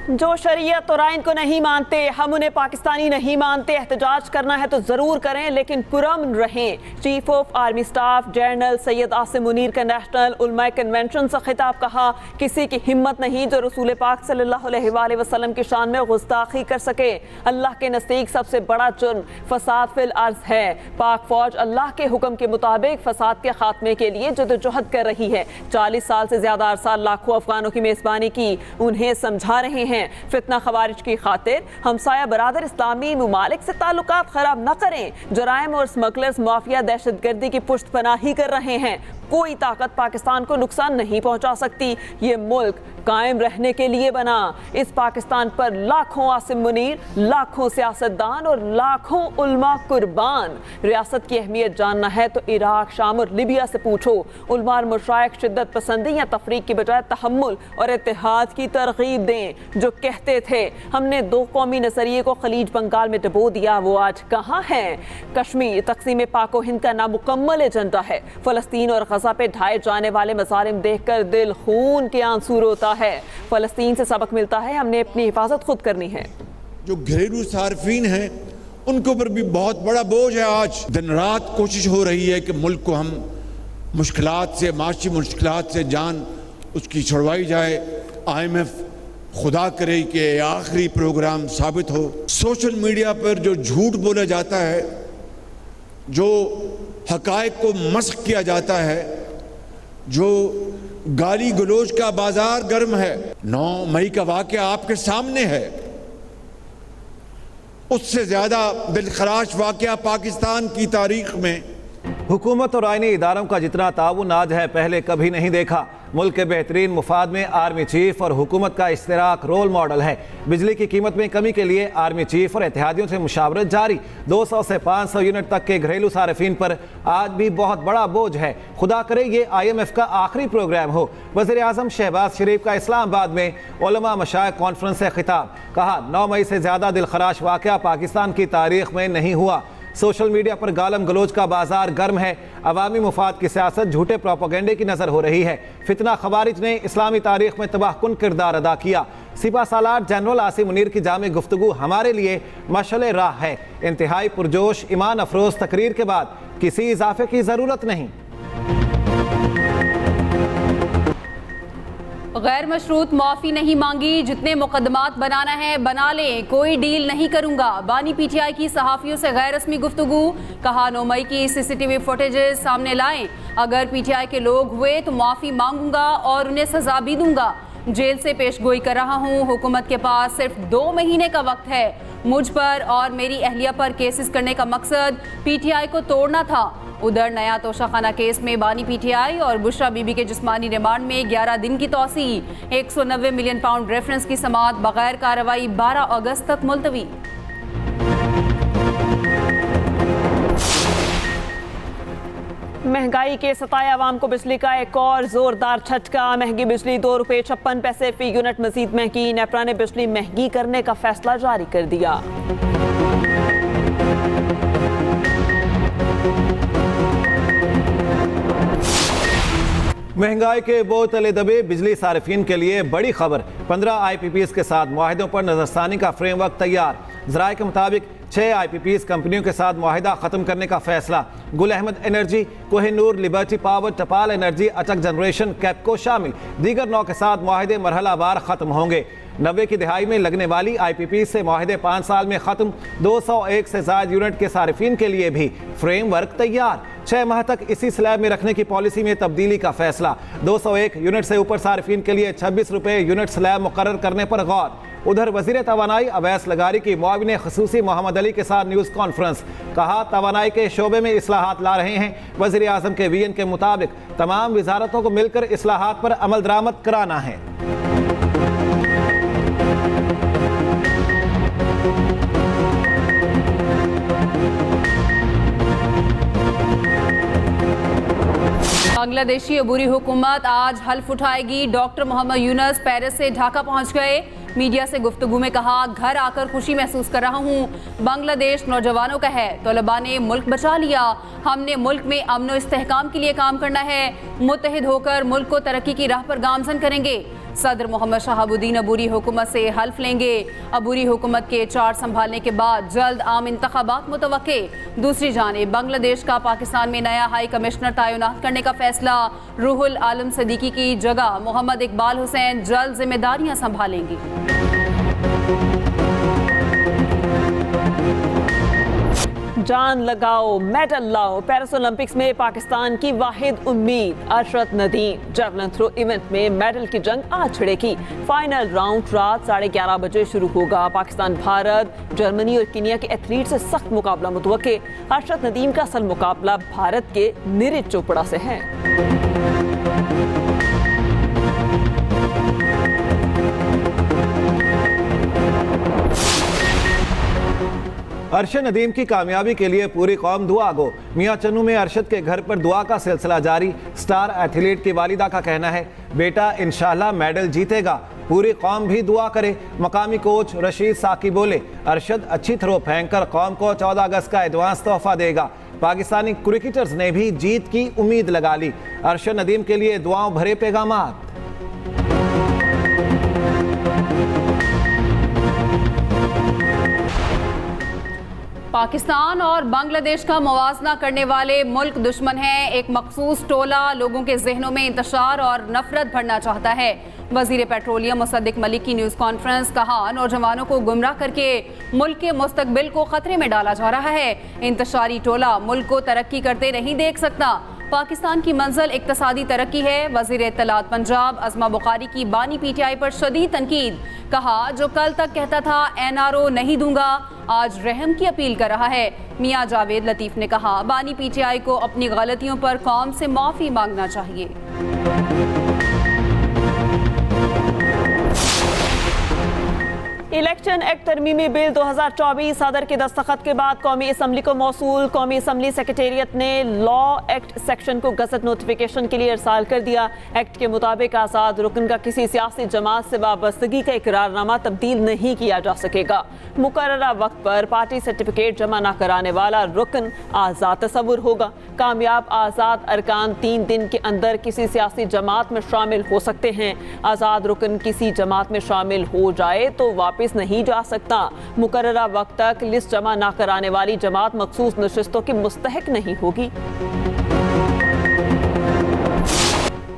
जो शरीयत और आइन को नहीं मानते, हम उन्हें पाकिस्तानी नहीं मानते। एहतजाज करना है तो ज़रूर करें, लेकिन पुरअमन रहें। Chief of army staff general Syed Asim Munir का नेशनल उलमा कन्वेंशन से खिताब। कहा, किसी की हिम्मत नहीं जो रसूल पाक सल्लल्लाहु अलैहि वसल्लम की शान में गुस्ताखी कर सके। अल्लाह के नज़दीक सबसे बड़ा जुर्म फसाद फिल अर्ज़ है। पाक फौज अल्लाह के हुक्म के मुताबिक फसाद के खात्मे के लिए जदोजहद कर रही है। 40 साल से ज़्यादा अरसा लाखों अफगानों की मेज़बानी की, उन्हें समझा रहे हैं। फितना खवारिज की खातिर हमसाया बरादर इस्लामी मुमालिक से ताल्लुकात खराब न करें। जराइम और स्मगलर्स माफिया दहशतगर्दी की पुष्ट पनाही कर रहे हैं। कोई ताकत पाकिस्तान को नुकसान नहीं पहुंचा सकती। ये मुल्क कायम रहने के लिए बना। इस पाकिस्तान पर लाखों आसिम मुनीर, लाखों सियासतदान और लाखों उल्मा कुर्बान। रियासत की अहमियत जानना है तो इराक, शाम और लिबिया से पूछो। उल्मा और मुशाइख शिद्दत पसंदी या तफरीक की बजाय तहम्मुल और इत्तेहाद की तरगीब दें। जो कहते थे हमने दो कौमी नजरिए को खलीज बंगाल में डबो दिया, वो आज कहाँ है? कश्मीर तकसीम पाको हिंद का नामुकम्मल एजेंडा है। फलस्तीन और गजा पे ढाए जाने वाले मजालिम देखकर दिल खून के आंसू रोता है। फलस्तीन से सबक मिलता है, हमने अपनी हिफाजत खुद करनी है। जो घरेलू सार्फिन हैं उनके ऊपर भी बहुत बड़ा बोझ है। आज दिन रात कोशिश हो रही है कि मुल्क को हम मुश्किलात से, माशी मुश्किलात से जान उसकी छुड़वाई जाए। IMF खुदा करे कि आखिरी प्रोग्राम साबित हो। सोशल मीडिया पर जो झूठ बोला जाता है, जो हकायक को मस्ख किया जाता है, जो गाली गलोच का बाजार गर्म है, 9 मई का वाकया आपके सामने है। उससे ज्यादा दिलखराश वाकया पाकिस्तान की तारीख में हुकूमत और आईनी इदारों का जितना ताउन आज है पहले कभी नहीं देखा। मुल्क के बेहतरीन मुफाद में आर्मी चीफ और हुकूमत का इश्तराक रोल मॉडल है। बिजली की कीमत में कमी के लिए आर्मी चीफ और इत्तेहादियों से मुशावरत जारी। 200 से 500 यूनिट तक के घरेलू सार्फिन पर आज भी बहुत बड़ा बोझ है। खुदा करे ये IMF का आखिरी प्रोग्राम हो। वज़ीर आज़म शहबाज शरीफ का इस्लामाबाद में उलमा मशाइख कॉन्फ्रेंस से खिताब। कहा, 9 मई से ज़्यादा दिलखराश वाक़या पाकिस्तान की तारीख में नहीं हुआ। सोशल मीडिया पर गालम गलोच का बाजार गर्म है। अवामी मुफाद की सियासत झूठे प्रोपेगेंडे की नज़र हो रही है। फितना खवारिज ने इस्लामी तारीख में तबाहकुन किरदार अदा किया। सिपा सालार जनरल आसिम मुनीर की जामे गुफ्तगू हमारे लिए मशअल राह है। इंतहाई पुरजोश ईमान अफरोज तकरीर के बाद किसी इजाफे की ज़रूरत नहीं। गैर मशरूत माफ़ी नहीं मांगी, जितने मुकदमात बनाना है बना लें, कोई डील नहीं करूंगा। बानी PTI की सहाफ़ियों से गैर रस्मी गुफ्तगू। कहा, 9 मई की CCTV फुटेजेस सामने लाएं। अगर PTI के लोग हुए तो माफ़ी मांगूंगा और उन्हें सजा भी दूंगा। जेल से पेशगोई कर रहा हूँ। हुकूमत के पास सिर्फ 2 महीने का वक्त है। मुझ पर और मेरी अहलिया पर केसेस करने का मकसद PTI को तोड़ना था। उधर नया तोशाखाना केस में बानी PTI और बुशरा बीबी के जिस्मानी रिमांड में 11 दिन की तौसी। 190 मिलियन पाउंड रेफरेंस की समाअत बगैर कार्रवाई 12 अगस्त तक मुलतवी। महंगाई के सताए अवाम को बिजली का एक और जोरदार झटका। महंगी बिजली ₹2.56 फी यूनिट मजीद महंगी। नेपरा ने बिजली महंगी करने का फैसला जारी कर दिया। महंगाई के बोझ तले दबे बिजली सार्फिन के लिए बड़ी खबर। 15 IPPs के साथ मुआहिदों पर नजरसानी का फ्रेमवर्क तैयार। ज़राए के मुताबिक 6 IPPs कंपनियों के साथ मुआहिदा ख़त्म करने का फैसला। Gul Ahmad energy, Kohinoor, Liberty power, Tapal energy, Attock generation, Kapco शामिल दीगर 9 के साथ मुआहिदे मरहलावार ख़त्म होंगे। 90 की दिहाई में लगने वाली IPP से मुआहिदे 5 साल में ख़त्म। 201 से ज़ायद यूनिट के सार्फिन के लिए भी फ्रेमवर्क तैयार। 6 माह तक इसी स्लैब में रखने की पॉलिसी में तब्दीली का फैसला। 201 यूनिट से ऊपर सार्फिन के लिए 26 रुपये यूनिट स्लैब मुकर्रर करने पर गौर। उधर वज़ीर तवानाई अवैस लगारी की मुआविन ख़ुसूसी मोहम्मद अली के साथ न्यूज़ कॉन्फ्रेंस। कहा, तवानाई के शोबे में इस्लाहात ला रहे हैं। वज़ीर आज़म के VN के मुताबिक तमाम वजारतों को मिलकर इस्लाहात पर अमल दरामद कराना है। बांग्लादेशी अबूरी हुकूमत आज हल्फ उठाएगी। डॉक्टर मोहम्मद यूनुस पेरिस से ढाका पहुंच गए। मीडिया से गुफ्तगू में कहा, घर आकर खुशी महसूस कर रहा हूँ। बांग्लादेश नौजवानों का है। तलबा ने मुल्क बचा लिया। हमने मुल्क में अमन व इस्तेहकाम के लिए काम करना है। मुत्तहिद होकर मुल्क को तरक्की की राह पर गामजन करेंगे। सदर मोहम्मद शहाबुद्दीन अबूरी हुकूमत से हल्फ लेंगे। अबूरी हुकूमत के चार्ज संभालने के बाद जल्द आम इंतखाबात मुतवक्के। दूसरी जानिब बांग्लादेश का पाकिस्तान में नया हाई कमिश्नर तैनात करने का फैसला। रूहुल आलम सदीकी की जगह मोहम्मद इकबाल हुसैन जल्द जिम्मेदारियां संभालेंगी। जान लगाओ मेडल लाओ, पेरिस ओलंपिक्स में पाकिस्तान की वाहिद उम्मीद Arshad Nadeem. Javelin throw event में मेडल की जंग आज छिड़ेगी। फाइनल राउंड रात 11:30 बजे शुरू होगा। पाकिस्तान, भारत, जर्मनी और कीनिया के एथलीट से सख्त मुकाबला मुतवक्के। अरशद नदीम का असल मुकाबला भारत के नीरज चोपड़ा से है। अरशद नदीम की कामयाबी के लिए पूरी कौम दुआ गो। मियां चन्नू में अरशद के घर पर दुआ का सिलसिला जारी। स्टार एथलीट की वालिदा का कहना है, बेटा इंशाल्लाह मेडल जीतेगा, पूरी कौम भी दुआ करे। मकामी कोच रशीद साकी बोले, अरशद अच्छी थ्रो फेंककर कौम को 14 अगस्त का एडवांस तोहफा देगा। पाकिस्तानी क्रिकेटर्स ने भी जीत की उम्मीद लगा ली। अरशद नदीम के लिए दुआओं भरे पैगामात। पाकिस्तान और बांग्लादेश का मुवाजना करने वाले मुल्क दुश्मन हैं। एक मखसूस टोला लोगों के जहनों में इंतशार और नफरत भरना चाहता है। वजीर पेट्रोलियम मुसद्दिक मलिक की न्यूज़ कॉन्फ्रेंस, कहा नौजवानों को गुमराह करके मुल्क के मुस्तकबिल को खतरे में डाला जा रहा है। इंतशारी टोला मुल्क को तरक्की करते नहीं देख सकता। पाकिस्तान की मंजिल इक्तसादी तरक्की है। वजीर इत्तलात पंजाब अज़मा बुखारी की बानी पीटीआई पर शदीद तनकीद। कहा, जो कल तक कहता था एनआरओ नहीं दूंगा, आज रहम की अपील कर रहा है। मियां जावेद लतीफ़ ने कहा, बानी पीटीआई को अपनी गलतियों पर कौम से माफ़ी मांगना चाहिए। इलेक्शन एक्ट तरमीमी बिल 2024 सदर के दस्तखत के बाद कौमी असम्बली को मौसूल। कौमी असम्बली सेक्रेटेरिएट ने लॉ एक्ट सेक्शन को गजट नोटिफिकेशन के लिए इरसाल कर दिया। एक्ट के मुताबिक आज़ाद रुकन का किसी सियासी जमात से वाबस्तगी का इकरारनामा तब्दील नहीं किया जा सकेगा। मुकर्ररा वक्त पर पार्टी सर्टिफिकेट जमा न कराने वाला रुकन आज़ाद तस्वुर होगा। कामयाब आज़ाद अरकान 3 दिन के अंदर किसी सियासी जमात में शामिल हो सकते हैं। आज़ाद रुकन किसी जमात में शामिल हो जाए तो वापस नहीं जा सकता। मुकर्ररा वक्त तक लिस्ट जमा न कराने वाली जमात मखसूस नशिस्तों की मुस्तहक नहीं होगी।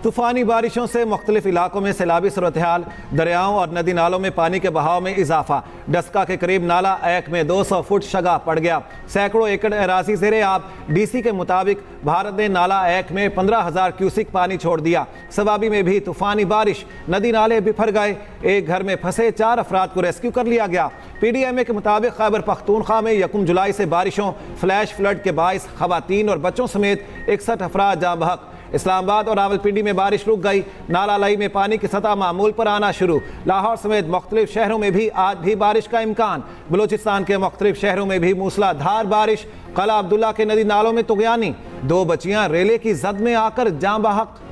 तूफानी बारिशों से मुख्तलिफ इलाकों में सैलाबी सूरत हाल। दरियाओं और नदी नालों में पानी के बहाव में इजाफा। डस्का के करीब नाला एक में 200 फुट शगा पड़ गया। सैकड़ों एकड़ एराजी ज़ेरे आब। डीसी के मुताबिक भारत ने नाला एक में 15,000 क्यूसिक पानी छोड़ दिया। सवाबी में भी तूफानी बारिश, नदी नाले बिफर गए। एक घर में फंसे 4 अफराद को रेस्क्यू कर लिया गया। PDMA के मुताबिक खैबर पख्तूनख्वा में 1 जुलाई से बारिशों, फ्लैश फ्लड के बाइस खवातीन और बच्चों समेत 61 अफराद जाँ बहक। इस्लामाबाद और रावलपिंडी में बारिश रुक गई। नाला लाई में पानी की सतह मामूल पर आना शुरू। लाहौर समेत मुख्तलिफ शहरों में भी आज भी बारिश का इम्कान। बलूचिस्तान के मुख्तलिफ शहरों में भी मूसलाधार बारिश। कला अब्दुल्ला के नदी नालों में तुगयानी। 2 बच्चियां रेले की जद में आकर जाँ बहक।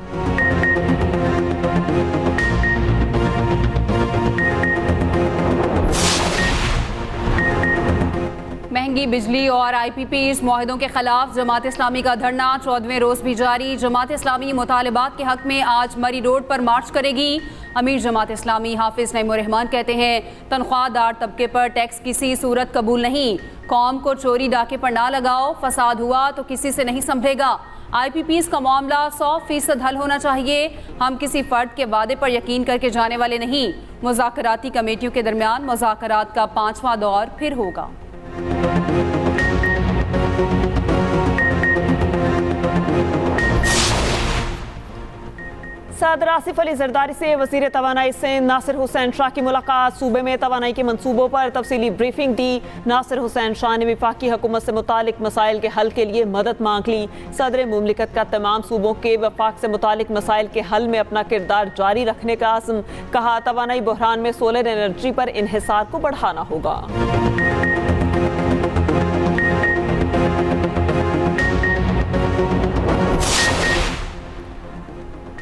महंगी बिजली और IPPs मुआहदों के खिलाफ जमात इस्लामी का धरना 14वें रोज भी जारी। जमात इस्लामी मुतालबात के हक में आज मरी रोड पर मार्च करेगी। अमीर जमात इस्लामी हाफिज नईमुर रहमान कहते हैं, तनख्वाहदार तबके पर टैक्स किसी सूरत कबूल नहीं। कौम को चोरी डाके पर ना लगाओ, फसाद हुआ तो किसी से नहीं संभलेगा। IPPs का मामला 100% हल होना चाहिए। हम किसी फर्द के वादे पर यकीन करके जाने वाले नहीं। मुज़ाकराती कमेटियों के दरमियान मुज़ाकरात का 5वां दौर फिर होगा। सदर आसिफ अली जरदारी से वज़ीर तवानाई से नासिर हुसैन शाह की मुलाकात। सूबे में तवानाई के मंसूबों पर तफसीली ब्रीफिंग दी। नासिर हुसैन शाह ने वफाकी हुकूमत से मुतालिक मसाइल के हल के लिए मदद मांग ली। सदर मुमलिकत का तमाम सूबों के वफाक से मुतालिक मसाइल के हल में अपना किरदार जारी रखने का आज़म। कहा, तवानाई बहरान में सोलर एनर्जी पर इन्हिसार को बढ़ाना होगा।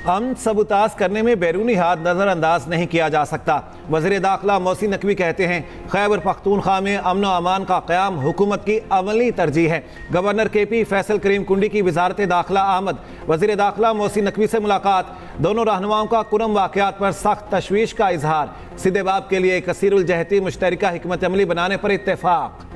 अमन सबूताज करने में बैरूनी हाथ नज़रअंदाज नहीं किया जा सकता। वज़ीर दाखिला मोहसिन नकवी कहते हैं, खैबर पख्तूनख्वा में अमन व अमान का क़याम हुकूमत की अमली तरजीह है। गवर्नर KP फैसल करीम कुंडी की वजारत दाखिला आमद। वज़ीर दाखिला मोहसिन नकवी से मुलाकात। दोनों रहनुमाओं का कुरम वाक़यात पर सख्त तशवीश का इजहार। सीधे बाब के लिए कसीरुल जहती मुश्तरका हिकमत अमली बनाने पर इत्तेफाक।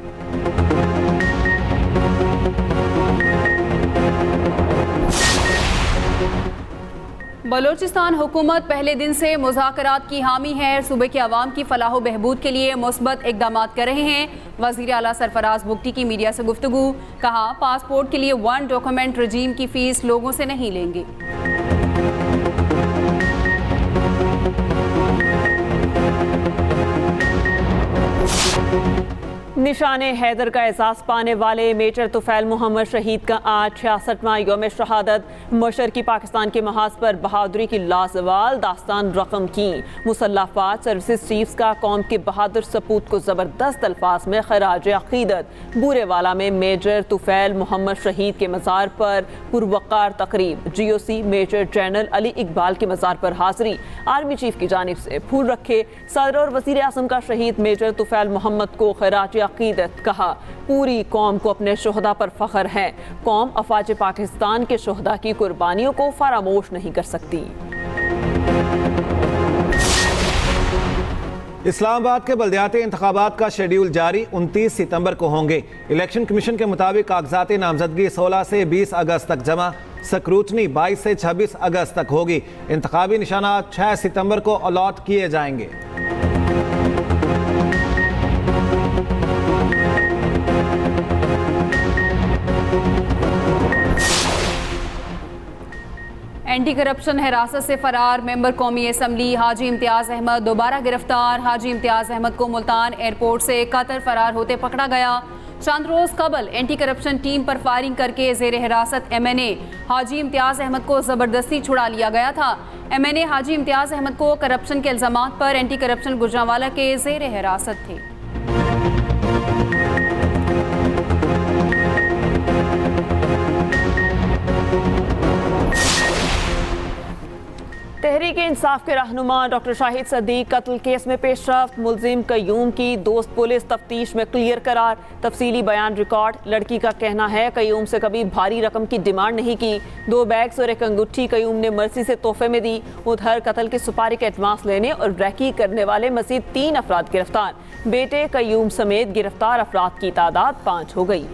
बलोचिस्तान हुकूमत पहले दिन से मुज़ाकरात की हामी है। सूबे के अवाम की फलाह बहबूद के लिए मुस्बत इक़दामात कर रहे हैं। वज़ीर आला सरफराज बुगटी की मीडिया से गुफ्तगू। कहा, पासपोर्ट के लिए 1 डॉक्यूमेंट रजीम की फ़ीस लोगों से नहीं लेंगे। निशाने हैदर का एहसास पाने वाले मेजर तुफैल मोहम्मद शहीद का आज 66वां यौम शहादत। मशरकी पाकिस्तान के महाज पर बहादुरी की लाजवाल दास्तान रकम की। मुसल्लह अफवाज सर्विसेज चीफ्स का कौम के बहादुर सपूत को ज़बरदस्त अल्फाज में खराज अकीदत। बूरेवाला में मेजर तुफैल मोहम्मद शहीद के मज़ार पर पुरवक़ार तकरीब। GOC major general Ali Iqbal के मज़ार पर हाज़री। आर्मी चीफ की जानिब से फूल रखे। सदर और वज़ीर आज़म का शहीद मेजर तुफैल मोहम्मद को खराज अकीदत। कहा, पूरी कौम को अपने शोहदा पर फख्र है। कौम अफवाज पाकिस्तान के शोहदा की कुर्बानियों को फरामोश नहीं कर सकती। इस्लामाबाद के बल्दियाती इंतखाबात का शेड्यूल जारी 29 सितंबर को होंगे। इलेक्शन कमीशन के मुताबिक कागजाती नामजदगी 16 से 20 अगस्त तक जमा। स्क्रूटनी 22 से 26 अगस्त तक होगी। इंतखाबी निशानात 6 सितंबर को अलॉट किए जाएंगे। एंटी करप्शन हिरासत से फरार मेंबर कौमी असम्बली हाजी इम्तियाज़ अहमद दोबारा गिरफ्तार। हाजी इम्तियाज़ अहमद को मुल्तान एयरपोर्ट से कतर फरार होते पकड़ा गया। चंद रोज कबल एंटी करप्शन टीम पर फायरिंग करके जेर हिरासत MNA हाजी इम्तियाज़ अहमद को ज़बरदस्ती छुड़ा लिया गया था। MNA हाजी इम्तियाज़ अहमद को करप्शन के इल्ज़ामात पर एंटी करप्शन गुजरांवाला के जेर हिरासत थे। तहरीक इंसाफ के रहनुमा डॉक्टर शाहिद सदीक कत्ल केस में पेशरफ्त। मुलजिम कयूम की दोस्त पुलिस तफ्तीश में क्लियर करार। तफसीली बयान रिकॉर्ड। लड़की का कहना है कयूम से कभी भारी रकम की डिमांड नहीं की। 2 बैग्स और 1 अंगूठी कयूम ने मर्सी से तोहफे में दी। उधर कत्ल की सुपारी का एडवांस लेने और रैकी करने वाले मजीद 3 अफराद गिरफ्तार। बेटे कयूम समेत गिरफ्तार अफराद की तादाद 5 हो गई।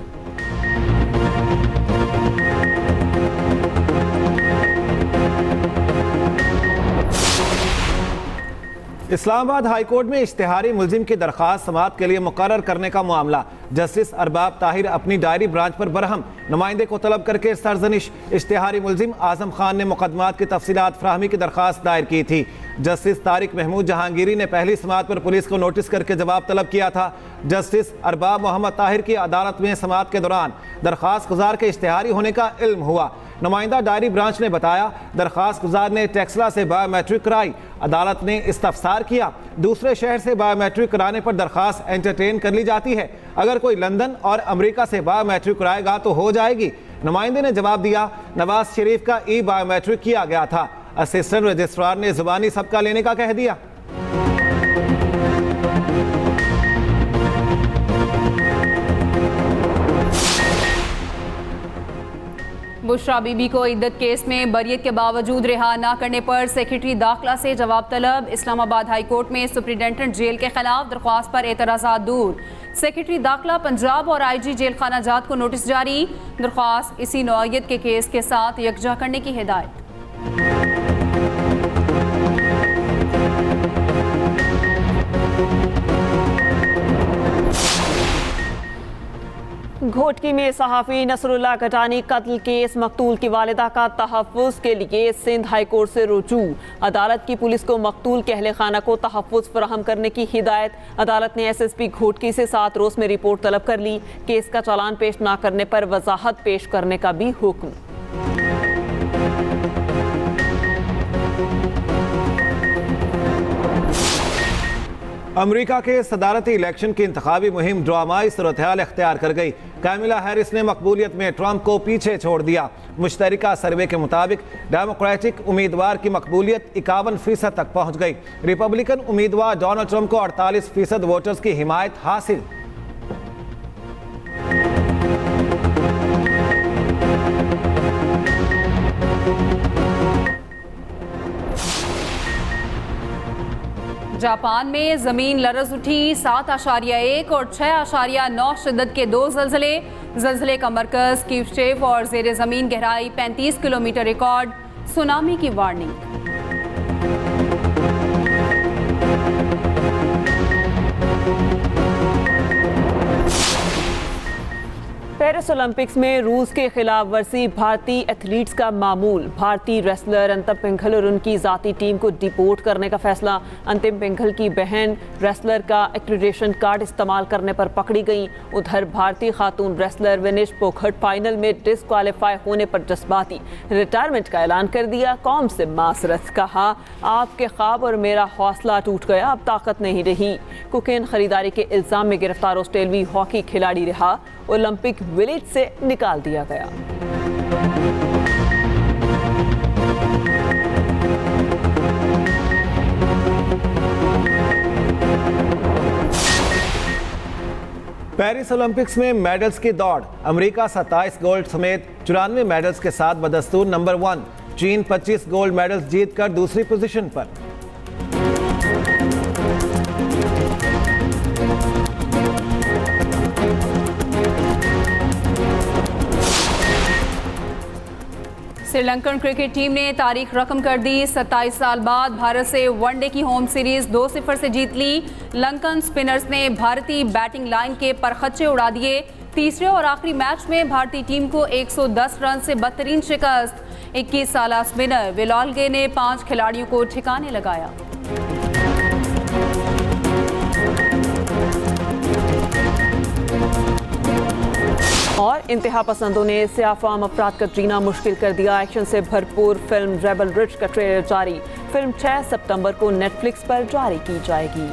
इस्लामाबाद हाई कोर्ट में इश्तिहारी मुलजिम की दरख्वास्त समाअत के लिए मुकर्रर करने का मामला। जस्टिस अरबाब ताहिर अपनी डायरी ब्रांच पर बरहम। नुमाइंदे को तलब करके सरजनिश। इश्तिहारी मुलजिम आजम खान ने मुकदमात की तफसीलात फराहमी की दरख्वास्त दायर की थी। जस्टिस तारिक महमूद जहांगीरी ने पहली समाअत पर पुलिस को नोटिस करके जवाब तलब किया था। जस्टिस अरबाब मोहम्मद ताहिर की अदालत में समाअत के दौरान दरख्वास्त गुजार के इश्तिहारी होने का इल्म हुआ। नुमाइंदा डायरी ब्रांच ने बताया, दरख्वास्त गुजार ने टेक्सला से बायोमेट्रिक कराई। अदालत ने इस्तफसार किया, दूसरे शहर से बायोमेट्रिक कराने पर दरख्वास्त एंटरटेन कर ली जाती है। अगर कोई लंदन और अमेरिका से बायोमेट्रिक कराएगा तो हो जाएगी। नुमाइंदे ने जवाब दिया, नवाज शरीफ का बायोमेट्रिक किया गया था। असिस्टेंट रजिस्ट्रार ने जुबानी सबका लेने का कह दिया। बुशरा बीबी को इद्दत केस में बरियत के बावजूद रिहा न करने पर सेक्रेटरी दाखिला से जवाब तलब। इस्लामाबाद हाई कोर्ट में सुप्रिंटेंडेंट जेल के खिलाफ दरख्वास्त पर एतराज़ात दूर। सेक्रेटरी दाखिला पंजाब और IG जेल खाना जात को नोटिस जारी। दरख्वास्त इसी नौइयत के केस के साथ यकजा करने की हिदायत। घोटकी में सहाफ़ी नसरुल्लाह कटानी कत्ल केस मकतूल की वालिदा का तहफ़्फ़ुज़ के लिए सिंध हाई कोर्ट से रुजू। अदालत की पुलिस को मकतूल के अहले खाना को तहफ़्फ़ुज़ फराहम करने की हिदायत। अदालत ने SSP घोटकी से 7 रोज़ में रिपोर्ट तलब कर ली। केस का चालान पेश न करने पर वजाहत पेश करने का भी हुक्म। अमेरिका के सदारती इलेक्शन की इंतखाबी मुहिम ड्रामाई सूरत-ए-हाल इख्तियार कर गई। कैमिला हैरिस ने मकबूलियत में ट्रंप को पीछे छोड़ दिया। मुश्तरका सर्वे के मुताबिक डेमोक्रेटिक उम्मीदवार की मकबूलियत 51% तक पहुंच गई। रिपब्लिकन उम्मीदवार डोनाल्ड ट्रंप को 48% वोटर्स की हिमायत हासिल। जापान में जमीन लरज उठी, 7.1 और 6.9 शिद्दत के 2 जल्जले का मरकज कीवशेव और जेर जमीन गहराई 35 किलोमीटर रिकॉर्ड। सुनामी की वार्निंग। पेरिस ओलंपिक्स में रूस के खिलाफ वर्जी भारतीय एथलीट्स का मामूल। भारतीय रेसलर अंतिम पिंघल और उनकी जाती टीम को डिपोर्ट करने का फैसला। अंतिम पिंघल की बहन रेसलर का एक्रेडिटेशन कार्ड इस्तेमाल करने पर पकड़ी गई। उधर भारतीय खातून रेसलर विनेश फोगाट फाइनल में डिस्क्वालीफाई होने पर जज्बाती, रिटायरमेंट का ऐलान कर दिया। कौम से मासरत, कहा आपके ख्वाब और मेरा हौसला टूट गया, अब ताकत नहीं रही। कोकेन खरीदारी के इल्जाम में गिरफ्तार ऑस्ट्रेलवी हॉकी खिलाड़ी रहा, ओलंपिक विलेज से निकाल दिया गया। पेरिस ओलंपिक्स में मेडल्स की दौड़। अमेरिका 27 गोल्ड समेत 94 मेडल्स के साथ बदस्तूर नंबर 1। चीन 25 गोल्ड मेडल्स जीतकर दूसरी पोजीशन पर। श्रीलंकन क्रिकेट टीम ने तारीख रकम कर दी। 27 साल बाद भारत से वनडे की होम सीरीज 2-0 से जीत ली। लंकन स्पिनर्स ने भारतीय बैटिंग लाइन के परखच्चे उड़ा दिए। तीसरे और आखिरी मैच में भारतीय टीम को 110 रन से बदतरीन शिकस्त। 21 साला स्पिनर विलोंगे ने 5 खिलाड़ियों को ठिकाने लगाया। और इंतहा पसंदों ने सियाफाम अफराद का जीना मुश्किल कर दिया। एक्शन से भरपूर फिल्म रेबल रिच का ट्रेलर जारी। फिल्म 6 सितंबर को नेटफ्लिक्स पर जारी की जाएगी।